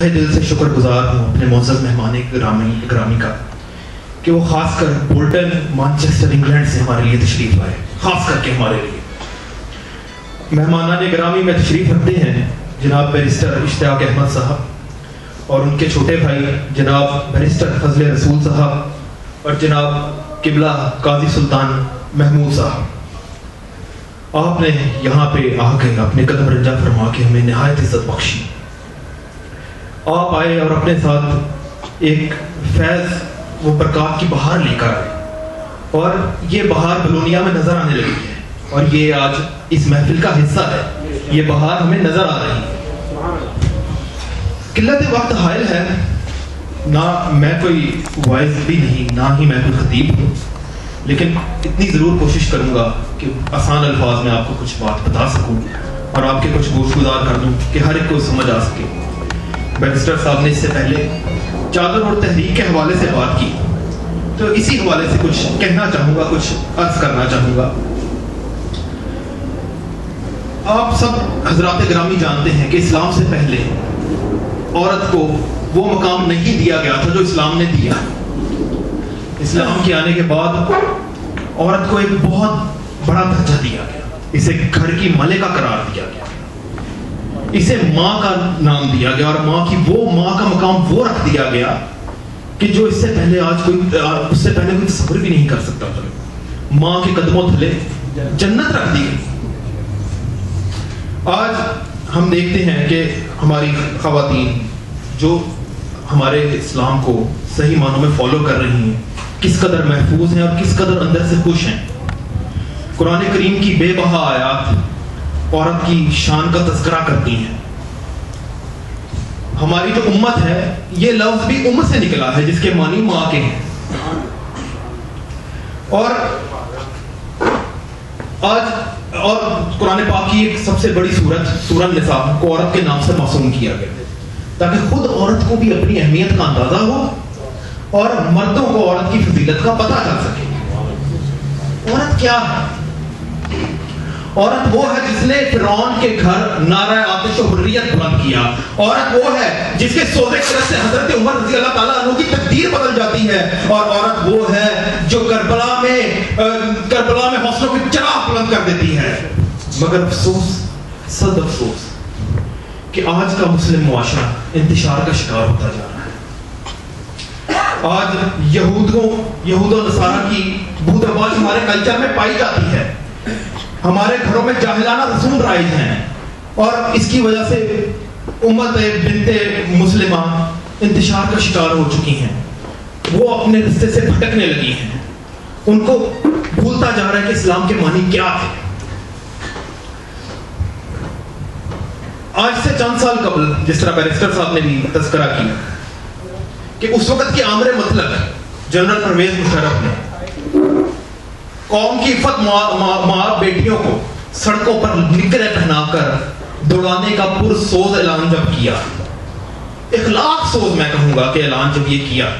دل سے شکر گزار ہوں اپنے معزز مہمان گرامی کا کہ وہ خاص کر بولٹن مانچسٹر انگلینڈ سے ہمارے لیے تشریف لائے، خاص کر کے ہمارے لیے۔ مہمانان گرامی میں تشریف رکھتے ہیں جناب بیرسٹر اشتیاق احمد صاحب اور ان کے چھوٹے بھائی جناب بیرسٹر فضل رسول صاحب اور جناب قبلہ قاضی سلطان محمود صاحب۔ آپ نے یہاں پہ آ کے اپنے قدم رنجا فرما کے ہمیں نہایت عزت بخشی۔ آپ آئے اور اپنے ساتھ ایک فیض و برکات کی بہار لے کر آئے، اور یہ بہار بلونیا میں نظر آنے لگی ہے، اور یہ آج اس محفل کا حصہ ہے۔ یہ بہار ہمیں نظر آ رہی ہے۔ قلت وقت حائل ہے، نہ میں کوئی وائز بھی نہیں، نہ ہی میں کوئی خطیب ہوں، لیکن اتنی ضرور کوشش کروں گا کہ آسان الفاظ میں آپ کو کچھ بات بتا سکوں اور آپ کے کچھ گوش گزار کر دوں کہ ہر ایک کو سمجھ آ سکے۔ بیرسٹر صاحب نے اس سے پہلے چادر اور تحریک کے حوالے سے بات کی، تو اسی حوالے سے کچھ کہنا چاہوں گا، کچھ عرض کرنا چاہوں گا۔ آپ سب حضرات گرامی جانتے ہیں کہ اسلام سے پہلے عورت کو وہ مقام نہیں دیا گیا تھا جو اسلام نے دیا۔ اسلام کے آنے کے بعد عورت کو ایک بہت بڑا درجہ دیا گیا، اسے گھر کی ملکہ قرار دیا گیا، اسے ماں کا نام دیا گیا، اور ماں کا مقام وہ رکھ دیا گیا کہ جو اس سے پہلے کوئی تصور بھی نہیں کر سکتا تھا۔ ماں کے قدموں تلے جنت رکھ دی گئی۔ آج ہم دیکھتے ہیں کہ ہماری خواتین جو ہمارے اسلام کو صحیح معنوں میں فالو کر رہی ہیں، کس قدر محفوظ ہیں اور کس قدر اندر سے خوش ہیں۔ قرآن کریم کی بے بہا آیات عورت کی شان کا تذکرہ کرتی ہیں۔ ہماری جو امت ہے، یہ لفظ بھی ام سے نکلا ہے جس کے معنی ماں کے ہیں، اور قرآن پاک کی ایک سب سے بڑی سورہ النساء کو عورت کے نام سے موسوم کیا گیا تاکہ خود عورت کو بھی اپنی اہمیت کا اندازہ ہو اور مردوں کو عورت کی فضیلت کا پتہ چل سکے۔ عورت کیا ہے؟ عورت وہ ہے جس نے فرعون کے گھر نعرہ آتش و حریت بلند کیا۔ عورت وہ ہے جس کے سوزے قدرت سے حضرت عمر رضی اللہ تعالیٰ عنہ کی تقدیر بدل جاتی ہے، اور عورت وہ ہے جو کربلا میں حوصلوں کی چراغ بلند کر دیتی ہے۔ مگر افسوس، صد افسوس کہ آج کا مسلم معاشرہ انتشار کا شکار ہوتا جا رہا ہے۔ آج یہود و نصارہ کی بھوت آواز ہمارے کلچر میں پائی جاتی ہے، ہمارے گھروں میں جاہلانہ رسوم رائج ہیں، اور اس کی وجہ سے امت بنت مسلمہ انتشار کا شکار ہو چکی ہیں۔ وہ اپنے رستے سے بھٹکنے لگی ہیں، ان کو بھولتا جا رہا ہے کہ اسلام کے معنی کیا ہے۔ آج سے چند سال قبل، جس طرح بیرسٹر صاحب نے بھی تذکرہ کیا کہ اس وقت کے آمر مطلق جنرل پرویز مشرف نے قوم کی عفت ماں بیٹیوں کو سڑکوں پر نکرے پہنا کر دوڑانے کا پرسوز اعلان جب کیا، اخلاق سوز میں کہوں گا کہ اعلان جب یہ کیا،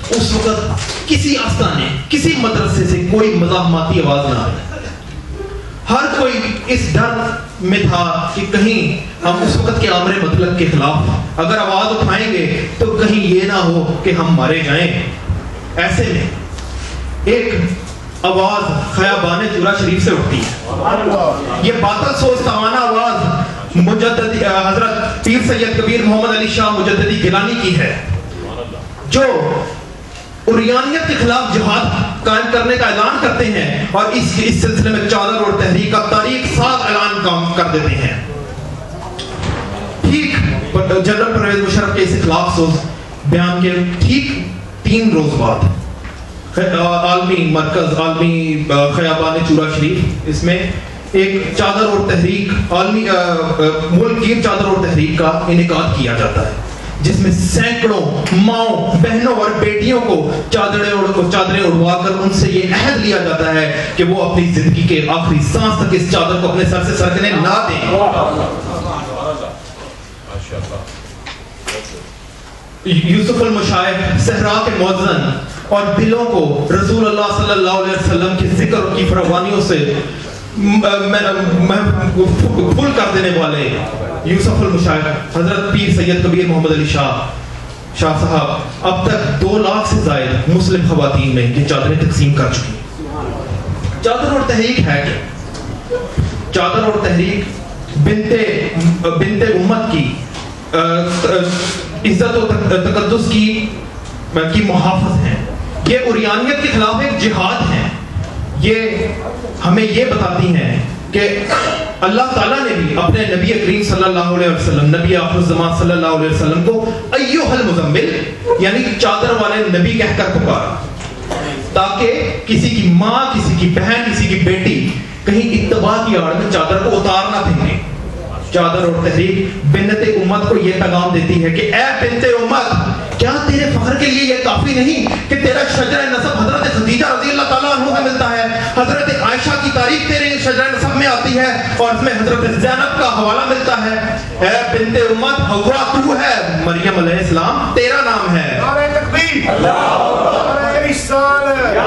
اس وقت کسی آستانے، کسی مدرسے سے کوئی مزاحمتی آواز نہ آئی۔ ہر کوئی اس ڈر میں تھا کہ کہیں ہم اس وقت کے آمر مطلق کے خلاف اگر آواز اٹھائیں گے تو کہیں یہ نہ ہو کہ ہم مارے جائیں۔ ایسے میں ایک آواز خیابان چورا شریف سے اٹھتی ہے۔ یہ باطل سوز توانا آواز مجددی حضرت پیر سید کبیر محمد علی شاہ مجددی گیلانی کی ہے، جو عریانیت کے خلاف جہاد قائم کرنے کا اعلان کرتے ہیں، اور اس سلسلے میں چادر اور تحریک کا تاریخ ساتھ اعلان کر دیتے ہیں۔ ٹھیک جنرل پرویز مشرف کے اس اخلاق سوز بیان کے ٹھیک 3 روز بعد عالمی مرکز، عالمی خیابان چورا شریف، اس میں ایک چادر اور تحریک عالمی ملک گیر چادر اور تحریک کا انعقاد کیا جاتا ہے، جس میں سینکڑوں ماؤں، بہنوں اور بیٹیوں کو چادریں اڑوا کر ان سے یہ عہد لیا جاتا ہے کہ وہ اپنی زندگی کے آخری سانس تک اس چادر کو اپنے سر سے سرکنے نہ دیں۔ یوسف المشائخ صحرا کے مؤذن اور دلوں کو رسول اللہ صلی اللہ علیہ وسلم کے ذکر کی فراوانیوں سے پھول کر دینے والے یوسف المشائخ حضرت پیر سید کبیر محمد علی شاہ صاحب اب تک 2 لاکھ سے زائد مسلم خواتین میں یہ چادریں تقسیم کر چکی ہیں. چادر اور تحریک ہے کہ چادر اور تحریک بنت امت کی عزت و تقدس کی محافظ ہیں. یہ عریانیت کے خلاف ایک جہاد ہیں. یہ ہمیں یہ بتاتی ہیں کہ اللہ تعالیٰ نے بھی اپنے نبی کریم صلی اللہ علیہ وسلم, نبی آخر الزمان صلی اللہ علیہ وسلم کو ایھا المزمل یعنی چادر والے نبی کہہ کر پکارا, تاکہ کسی کی ماں, کسی کی بہن, کسی کی بیٹی کہیں اتباع کی آڑ میں چادر کو اتار نہ پھینکے. چادر اور تحریک بنت امت کو یہ پیغام دیتی ہے کہ اے بنت امت, کیا تیرے فخر کے لیے یہ کافی نہیں کہ تیرا شجرہ نسب حضرت خدیجہ رضی اللہ تعالیٰ عنہ سے ملتا ہے, حضرت عائشہ کی تاریخ تیرے شجرہ نسب میں آتی ہے اور اس میں حضرت زینب کا حوالہ ملتا ہے. اے بنت امت, حوا تو ہے, مریم علیہ السلام تیرا نام ہے. نعرہ تکبیر, نعرہ رسالت,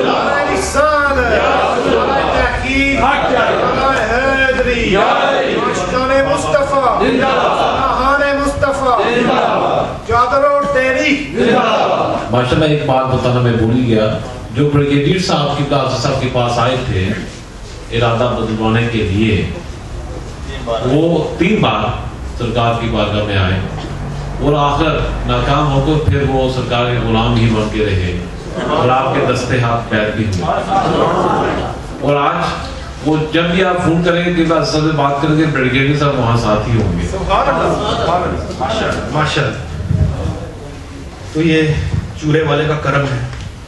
نعرہ رسالت, نعرہ تحقیق, نعرہ حیدری, عاشقان مصطفیٰ, نہان مصطفیٰ, چادر اور تحریک. ماشاءاللہ ایک بات بتانا میں بھول ہی گیا, جو بریگیڈیئر صاحب کی صاحب کے پاس آئے تھے ارادہ بدلوانے کے لیے, وہ 3 بار سرکار کی بارگاہ میں آئے اور آخر ناکام ہو کر پھر وہ سرکار کے غلام ہی بن کے رہے اور آپ کے دستے ہاتھ پیر بھی ہوئے. اور آج وہ جب بھی آپ فون کریں گے کہ سب سے بات کریں گے بریگیڈیئر صاحب وہاں ساتھ ہی ہوں گے. ماشاءاللہ. تو یہ چورے والے کا کرم ہے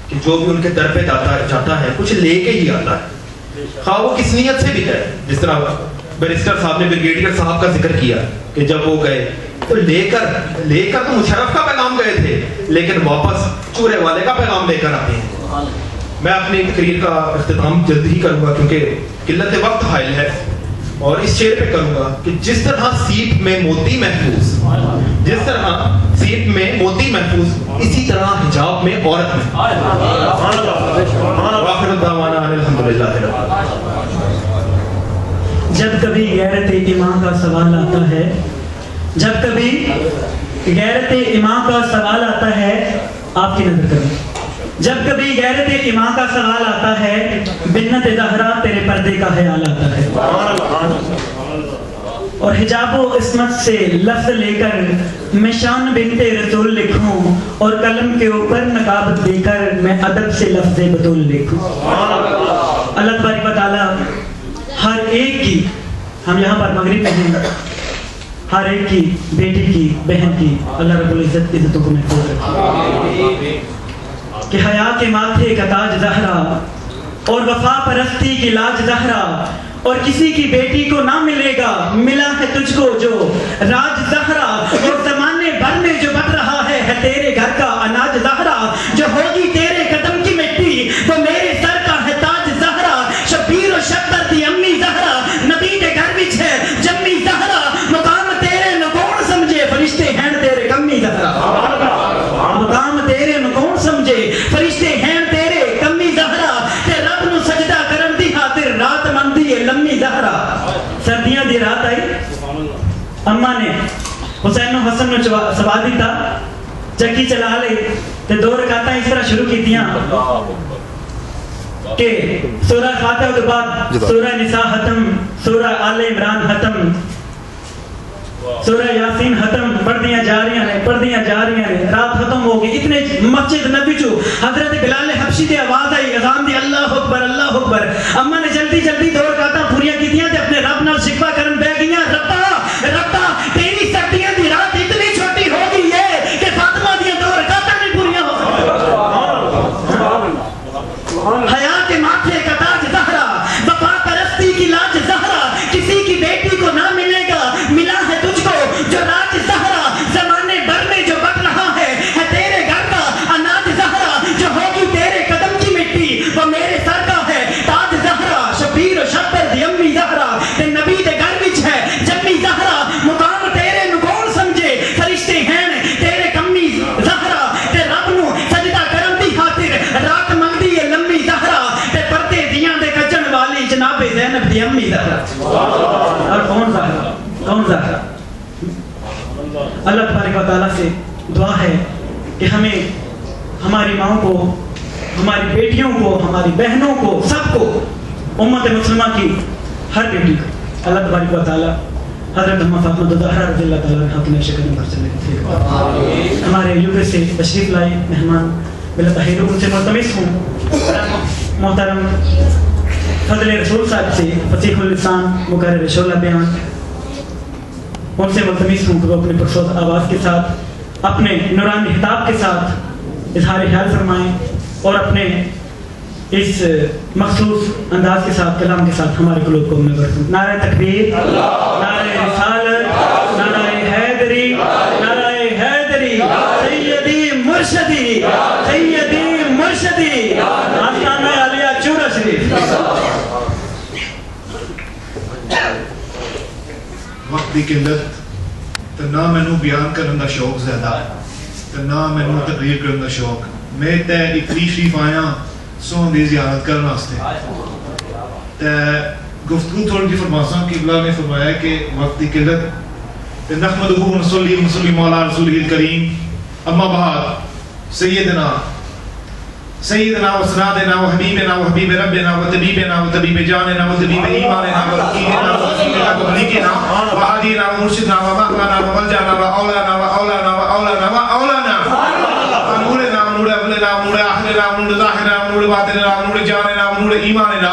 کہ جو بھی ان کے در پہ جاتا ہے کچھ لے کے ہی آتا ہے, خواہ وہ کس نیت سے بھی ہے. جس طرح بیرسٹر صاحب نے بریگیڈیئر صاحب کا ذکر کیا کہ جب وہ گئے تو لے کر تو مشرف کا پیغام گئے تھے, لیکن واپس چورے والے کا پیغام لے کر آتے ہیں. میں اپنی تقریر کا اختتام جلد ہی کروں گا کیونکہ قلت وقت حائل ہے, اور اس شعر پہ کروں گا کہ جس طرح سیپ میں موتی محفوظ, جس طرح سیپ میں موتی محفوظ, اسی طرح حجاب میں عورت میں. وآخر الدعوانا ان الحمدللہ رب العالمین. جب کبھی غیرت امام کا سوال آتا ہے, جب کبھی غیرت امام کا سوال آتا ہے, آپ کی نظر کریں, جب کبھی غیرت امام کا سوال آتا ہے, بنت زہرا تیرے پردے کا خیال آتا ہے. اور حجاب و عصمت سے لفظ لے کر میں شان بنت رسول لکھوں, اور قلم کے اوپر نقاب دے کر میں ادب سے لفظ بطول لکھوں. اللہ تبارک و تعالی ہر ایک کی, ہم یہاں پر مغرب میں ہیں, ہر ایک کی بیٹی کی, بہن کی اللہ رب العزت عزتوں کو محفوظ رکھے. کہ حیا کے ماتھے کا تاج زہرا اور وفا پرستی کی لاج زہرا, اور کسی کی بیٹی کو نہ ملے گا ملا ہے تجھ کو جو راج زہرا, اور زمانے بھر میں جو بڑھ رہا ہے تیرے گھر کا اناج زہرا, جو ہوگی تیرے قدم کی مٹی وہ میرے سر کا ہے تاج زہرا. شبیر و شبر دی امی زہرا, نبی کے گھر وچ ہے جمی زہرا, مقام تیرے نو کون سمجھے فرشتے ہیں تیرے کمی زہرا. مقام تیرے نو کون سمجھے فرشتے ہیں تیرے کمی زہرا, تے رب نو سجدہ کرن دی خاطر رات مندی ہے لمبی زہرا. سردیاں دی رات آئی, اماں نے حسین و حسن نو سوا دیتا, چکی چلا لے تے 2 رکعتاں اس طرح شروع کیتیاں کہ سورہ فاتحہ کے بعد سورہ نساء ختم, سورہ آل عمران ختم, سورہ یاسین ختم, پڑھدیاں جا رہی ہیں, رات ختم ہو گئی. اتنے مسجد نبی چو حضرت بلال حبشی دی آواز آئی, اذان دی اللہ اکبر اللہ اکبر. اما نے جلدی 2 رکعتاں پوریاں کیتیاں تے اپنے رب نال شکوہ کرن بہ گئیاں, ربا تیری سردیاں دی رات اتنی چھوٹی ہو گئی ہے کہ فاطمہ دی 2 رکعتاں نہیں پوریاں ہو سکتی. حیا کے ماتھے کا تاج زہرا, وفا پرستی کی لاج زہرا, کسی کی بیٹی کو نہ ملے گا ملا ہے تجھ کو جو راج زہرا, زمانے بھر میں جو بڑھ رہا ہے تیرے گھر کا اناج زہرا, جو ہوگی تیرے قدم کی مٹی وہ میرے سر کا ہے تاج زہرا. شبیر و شبر دی امی زہرا, تے نبی دے گھر وچ ہے زہرا اور کون زہرا اللہ تبارک و تعالیٰ سے دعا ہے کہ ہمیں ہماری ماؤں کو ہماری بیٹیوں کو ہماری بہنوں کو سب کو امت مسلمہ کی ہر بیٹی کو اللہ تبارک و تعالیٰ حضرت محمد فاطمہ الزہرا رضی اللہ تعالیٰ عنہ کی نقش قدم پر چلے ہمارے یو کے سے تشریف لائے مہمان بلا تحیر ان سے ملتمس ہوں محترم فضل رسول صاحب سے فصیح اللسان مقرر شعلہ بیان ان سے ملتمس ہوں کہ وہ اپنے پرسوت آواز کے ساتھ اپنے نورانی خطاب کے ساتھ اظہار خیال فرمائیں اور اپنے اس مخصوص انداز کے ساتھ کلام کے ساتھ ہمارے قلوب کو میں برسوں. نعرہ تکبیر، نعرہ رسالت، نعرہ حیدری، نعرہ حیدری، سیدی مرشدی، سیدی مرشدی، آستانہ عالیہ چورہ شریف. وقت دی قلت تے نہ مینوں بیان کرن دا شوق زیادہ ہے تے نہ مینوں تقریر کرن دا شوق. میں تے اکلی شریف آیا سون دی زیارت کرن واسطے تے گفتگو تھوڑی جی فرماساں کہ قبلہ نے فرمایا کہ وقت دی قلت تے نحمدہ و نصلی وسلم علی رسولہ الکریم. اما بعد سیدنا و سندنا و حبیبنا و حبیب ربنا و طبیبنا و طبیب جاننا و طبیب ایماننا و رقیبنا و رقیبنا و ملیکنا و حدینا و مرشدنا و مہمنا و ملجانا و اولانا و اولانا و اولانا و اولانا و نورنا و نور اولنا و نور آخرنا و نور ظاہرنا و نور باطننا و نور جاننا و نور ایماننا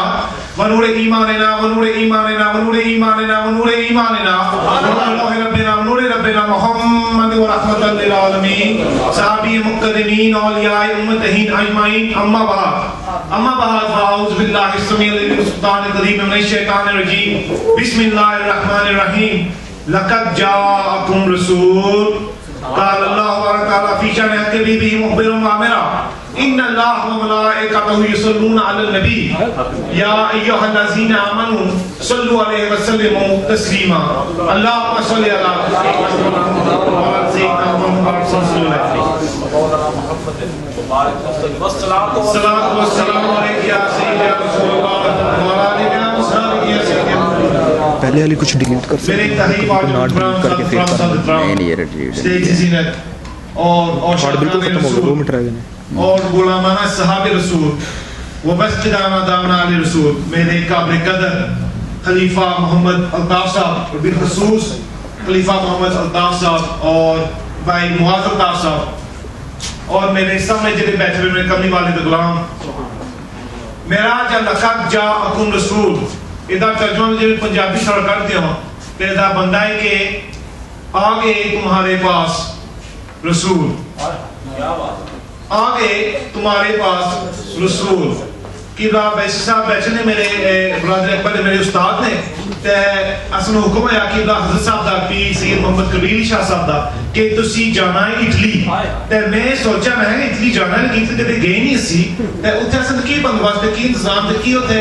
و نور ایماننا و نور ایماننا و نور ایماننا و نور ایماننا و نور ربنا و نور ربنا محمد و رحمت للعالمین صحابی مقدمین اولیاء امتہین اجمعین. اما بعد فاعوذ باللہ السمیع العلیم من الشیطان الرجیم من الشیطان الرجیم بسم اللہ الرحمن الرحیم. لقد جاءکم رسول قال اللہ تعالی فی شأن حبیبہ مخبرا وآمرا ان اللہ وملائکتہ یصلون علی النبی یا ایھا الذین آمنوا صلوا علیہ وسلموا تسلیما. اللہم صل علی سیدنا محمد صلی اللہ علیہ وسلم. الصلاۃ والسلام علیک یا سید یا رسول اللہ وعلی آلہ و صحبہ یا سید. پہلے والی کچھ ڈیلیٹ کر میرے تحریف آج کر کے پھر اسٹیج زینت اور بالکل ختم ہو گیا 2 منٹ رہ گئے اور غلامانہ صحاب رسول و مسجدانہ دامنہ علی رسول میرے قابل قدر خلیفہ محمد الطاف صاحب اور بالخصوص خلیفہ محمد الطاف صاحب اور بھائی معاذ الطاف صاحب اور میرے سامنے جڑے بیٹھے ہوئے میرے کملی والد غلام. میرا جا لقد جاءکم رسول ادھر ترجمہ جو پنجابی سر کر دیا ہوں پیدا بندہ ہے کہ آگے تمہارے پاس رسول آگے تمہارے پاس رسول. قبلہ بیسی صاحب بیٹھے نے میرے برادر اکبر میرے استاد نے تے اصل حکم ہے قبلہ حضرت صاحب دا پی سید محمد کبیر شاہ صاحب دا کہ تسی جانا ہے اٹلی تے میں سوچا میں اٹلی جانا ہے لیکن کدے گئے نہیں اسی تے اتھے اصل کی بندوبست کی انتظام تے کی ہوتے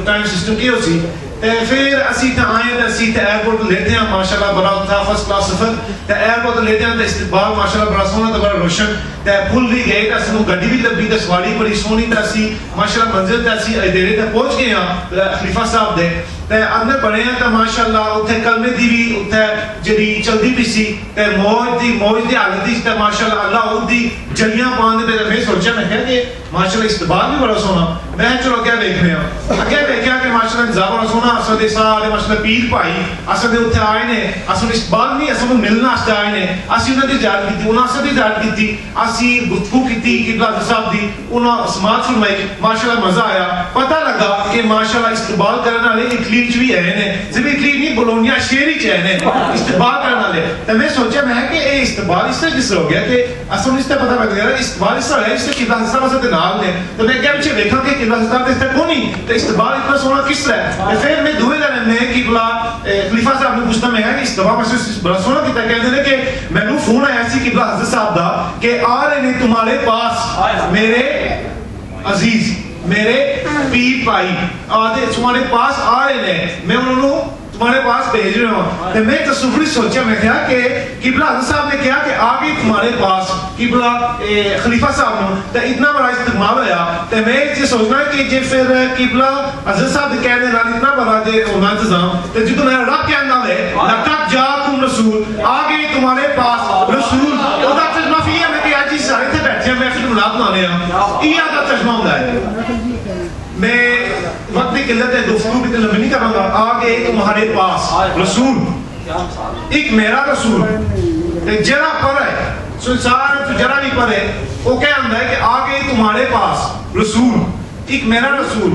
ٹائم سسٹم کی ہوسی تے پھر اسی تے آئے تے اسی تے ایئرپورٹ لیتے ہیں ماشاءاللہ بڑا تھا فرسٹ کلاس سفر تے ایئرپورٹ لیتے ہیں تے استقبال ماشاءاللہ بڑا سونا تے بڑا روشن تے پھول بھی گئے تے اسنوں گڈی بھی لبی تے سواری بڑی سونی تے اسی ماشاءاللہ منزل تے اسی دیرے تے پہنچ گئے ہاں خلیفہ صاحب دے تے اندر بڑے ہیں تے ماشاءاللہ اتھے کلمے دی بھی اتھے جڑی چلدی پئی سی تے موج دی حالت دی تے ماشاءاللہ اللہ او دی جلیاں پان دے تے میں سوچیا میں کہ ماشاءاللہ استقبال بھی بڑا سونا. میں چلو کیا دیکھ رہے ہیں اگے دیکھیا کہ ماشاءاللہ انتظام بڑا سونا اساں دے سارے ماشاءاللہ پیر بھائی اساں دے اتھے آئے نے اساں استقبال نہیں اساں ملنا واسطے آئے نے اسی انہاں دی زیارت کیتی انہاں سے بھی زیارت کیتی اسی گفتگو کیتی قبلہ صاحب دی انہاں سماعت فرمائی ماشاءاللہ مزہ آیا. پتہ لگا کہ ماشاءاللہ استقبال کرنے والے اٹلی وچ بھی آئے نے صرف اٹلی نہیں بولونیا شہر وچ آئے نے استقبال کرنے والے. تے میں سوچا میں کہ اے استقبال اس طرح کس طرح ہو گیا کہ اصل اس تے پتہ لگ گیا استقبال اس طرح ہے اس تے قبلہ صاحب سے نال نے. تو میں کیا پیچھے دیکھا کہ قبلہ صاحب اس تے کونی تے استقبال اتنا سونا کس طرح ہے. پھر میں دوے دن میں قبلہ خلیفہ صاحب نے پوچھتا میں کہ استقبال میں بڑا سونا کیتا کہتے ہیں کہ مینوں فون آیا سی قبلہ حضرت صاحب دا کہ آ رہے نے تمہارے پاس میرے عزیز میرے پیر بھائی آدھے تمہارے پاس آ رہے نے میں انہوں تمہارے پاس بھیج رہا ہوں. میں تصوری سوچا میں کہا کہ قبلہ حضرت صاحب نے کہا کہ آگے تمہارے پاس قبلہ خلیفہ صاحب نو تے اتنا بڑا استعمال ہویا تے میں یہ سوچنا کہ جے پھر قبلہ حضرت صاحب دے کہنے نال اتنا بڑا جے ہونا انتظام تے جدوں میرا رب کہندا ہے لقد جاءکم رسول آگے تمہارے پاس رسول او دا ترجمہ یہ ہے کہ اج سارے تے بیٹھے ہیں محفل ملاد منانے ہیں یہ دا ترجمہ ہوندا ہے میں وقت کی قلت ہے گفتگو بھی لمبی نہیں کروں گا آگے تمہارے پاس رسول ایک میرا رسول جرا پر ہے سنسار تو جرا نہیں پر ہے وہ کہہ اندہ ہے کہ آگے تمہارے پاس رسول ایک میرا رسول